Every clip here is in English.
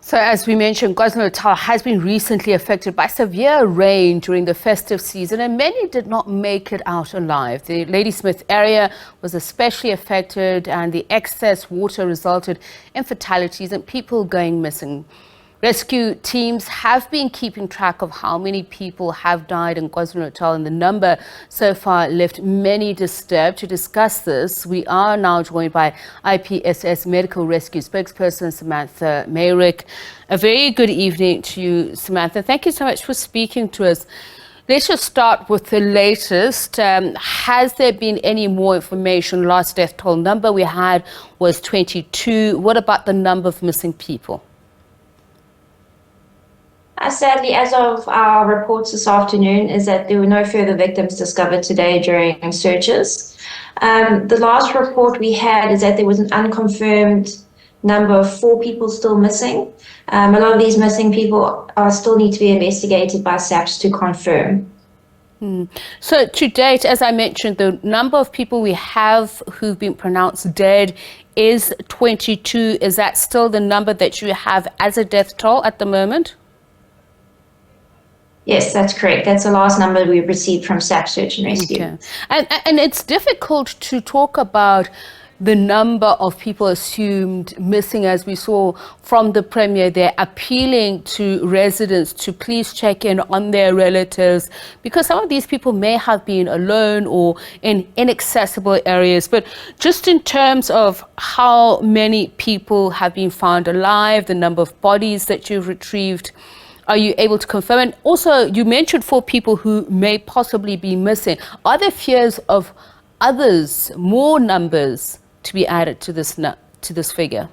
So as we mentioned, KwaZulu-Natal has been recently affected by severe rain during the festive season, and many did not make it out alive. The Ladysmith area was especially affected, and the excess water resulted in fatalities and people going missing. Rescue teams have been keeping track of how many people have died in KwaZulu-Natal, and the number so far left many disturbed. To discuss this, we are now joined by IPSS Medical Rescue spokesperson Samantha Meyrick. A very good evening to you, Samantha. Thank you so much for speaking to us. Let's just start with the latest. Has there been any more information? Last death toll number we had was 22. What about the number of missing people? Sadly, as of our reports this afternoon, is that there were no further victims discovered today during searches. The last report we had is that there was an unconfirmed number of 4 people still missing. A lot of these missing people still need to be investigated by SABC to confirm. So to date, as I mentioned, the number of people we have who've been pronounced dead is 22. Is that still the number that you have as a death toll at the moment? Yes, that's correct. That's the last number we've received from SABC Search and Rescue. Okay. And it's difficult to talk about the number of people assumed missing, as we saw from the Premier there, appealing to residents to please check in on their relatives, because some of these people may have been alone or in inaccessible areas. But just in terms of how many people have been found alive, the number of bodies that you've retrieved, are you able to confirm? And also, you mentioned 4 people who may possibly be missing. Are there fears of others, more numbers, to be added to this figure?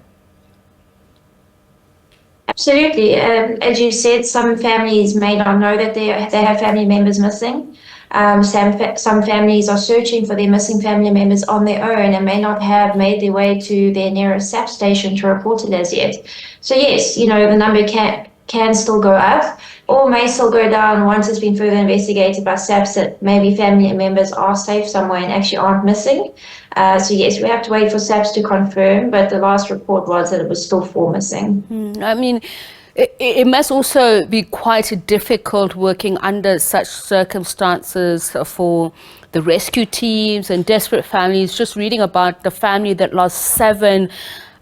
Absolutely. As you said, some families may not know that they have family members missing. Some families are searching for their missing family members on their own and may not have made their way to their nearest SABC station to report it as yet. So yes, the number can still go up or may still go down once it's been further investigated by SABC that maybe family members are safe somewhere and actually aren't missing. So yes, we have to wait for SABC to confirm, but the last report was that it was still 4 missing. I mean, it must also be quite difficult working under such circumstances for the rescue teams and desperate families. Just reading about the family that lost 7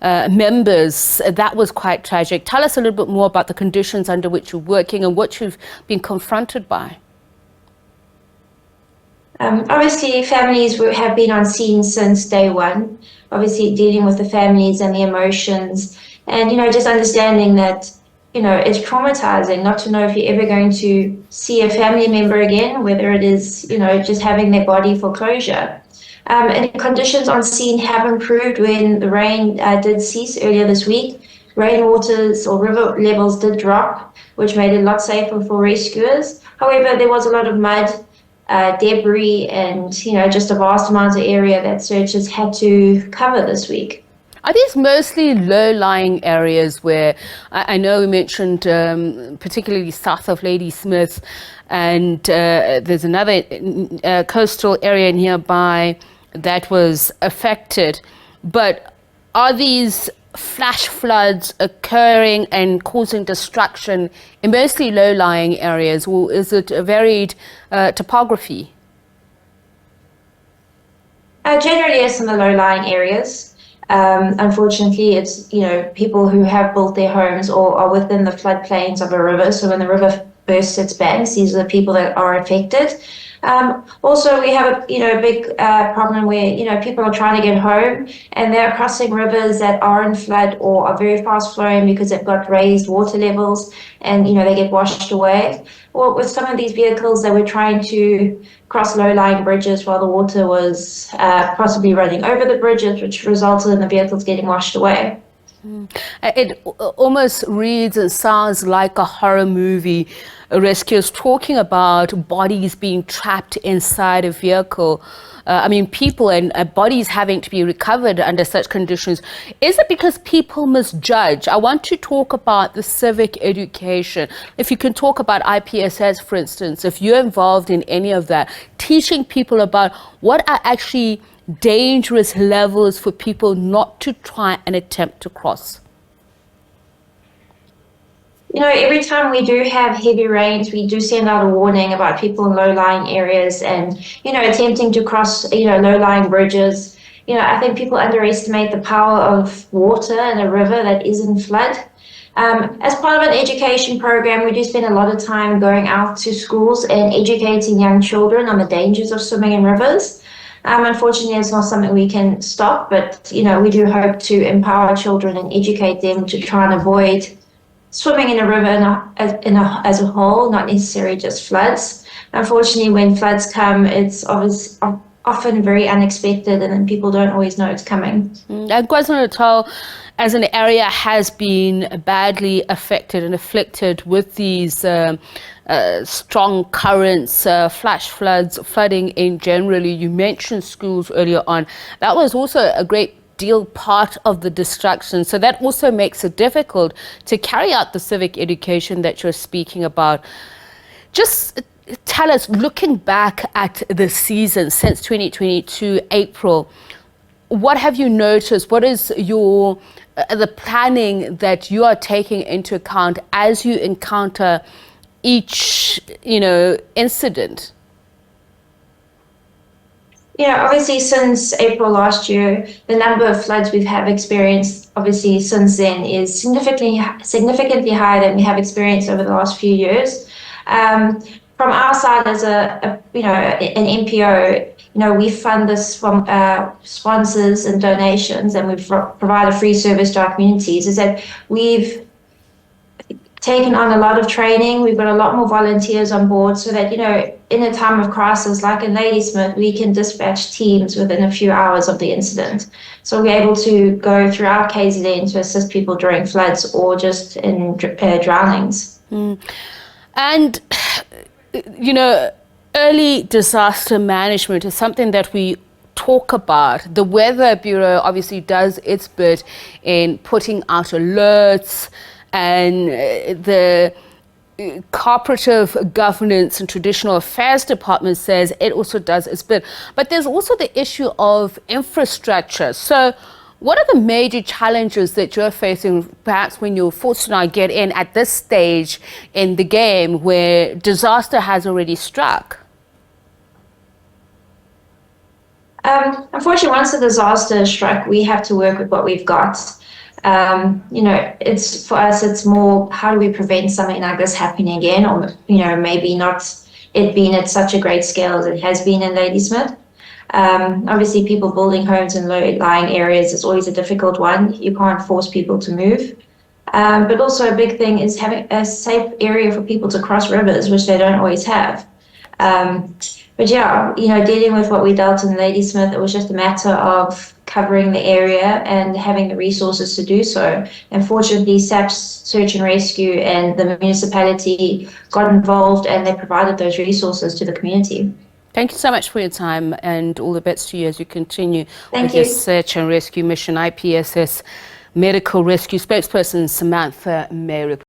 members, that was quite tragic. Tell us a little bit more about the conditions under which you're working and what you've been confronted by. Obviously, families have been on scene since day one, obviously dealing with the families and the emotions and, just understanding that, it's traumatizing not to know if you're ever going to see a family member again, whether it is, just having their body for closure. And conditions on scene have improved when the rain did cease earlier this week. Rainwaters or river levels did drop, which made it a lot safer for rescuers. However, there was a lot of mud, debris, and just a vast amount of area that searchers had to cover this week. Are these mostly low-lying areas where, I know we mentioned particularly south of Ladysmith, and there's another coastal area nearby that was affected, but are these flash floods occurring and causing destruction in mostly low-lying areas, or is it a varied topography? Generally, it's in the low-lying areas. Unfortunately, it's people who have built their homes or are within the floodplains of a river. So when the river bursts its banks, these are the people that are affected. Also, we have a big problem where people are trying to get home and they're crossing rivers that are in flood or are very fast flowing because they've got raised water levels and they get washed away. Or with some of these vehicles that were trying to cross low-lying bridges while the water was possibly running over the bridges, which resulted in the vehicles getting washed away. It almost reads and sounds like a horror movie. Rescuers talking about bodies being trapped inside a vehicle. People and bodies having to be recovered under such conditions. Is it because people misjudge? I want to talk about the civic education. If you can talk about IPSS, for instance, if you're involved in any of that, teaching people about what are actually dangerous levels for people not to try and attempt to cross. Every time we do have heavy rains, we do send out a warning about people in low-lying areas and, attempting to cross, low-lying bridges. I think people underestimate the power of water in a river that isn't flood. As part of an education program, we do spend a lot of time going out to schools and educating young children on the dangers of swimming in rivers. Unfortunately, it's not something we can stop, but, we do hope to empower children and educate them to try and avoid swimming in a river as a whole, not necessarily just floods. Unfortunately, when floods come, it's often very unexpected, and then people don't always know it's coming. And KwaZulu-Natal, as an area, has been badly affected and afflicted with these strong currents, flash floods, flooding in generally. You mentioned schools earlier on. That was also a great deal part of the destruction. So that also makes it difficult to carry out the civic education that you're speaking about. Just tell us, looking back at the season since 2022 April, what have you noticed? What is your the planning that you are taking into account as you encounter each incident? Obviously since April last year, the number of floods we have experienced, obviously since then, is significantly higher than we have experienced over the last few years. From our side, as an NPO, we fund this from sponsors and donations, and we provide a free service to our communities. Is that we've taken on a lot of training. We've got a lot more volunteers on board so that, in a time of crisis, like in Ladysmith, we can dispatch teams within a few hours of the incident. So we're able to go throughout KZN to assist people during floods or just in drownings. And, early disaster management is something that we talk about. The Weather Bureau obviously does its bit in putting out alerts, and the Cooperative Governance and Traditional Affairs Department says it also does its bit. But there's also the issue of infrastructure. So what are the major challenges that you're facing, perhaps when you're forced to now get in at this stage in the game where disaster has already struck? Unfortunately, once the disaster struck, we have to work with what we've got. It's for us, it's more, how do we prevent something like this happening again, or, maybe not it being at such a great scale as it has been in Ladysmith. Obviously, people building homes in low-lying areas is always a difficult one. You can't force people to move. But also a big thing is having a safe area for people to cross rivers, which they don't always have. But yeah, dealing with what we dealt in Ladysmith, it was just a matter of covering the area and having the resources to do so. And fortunately, SABC Search and Rescue and the municipality got involved, and they provided those resources to the community. Thank you so much for your time, and all the best to you as you continue with your search and rescue mission. IPSS Medical Rescue spokesperson Samantha Meyrick.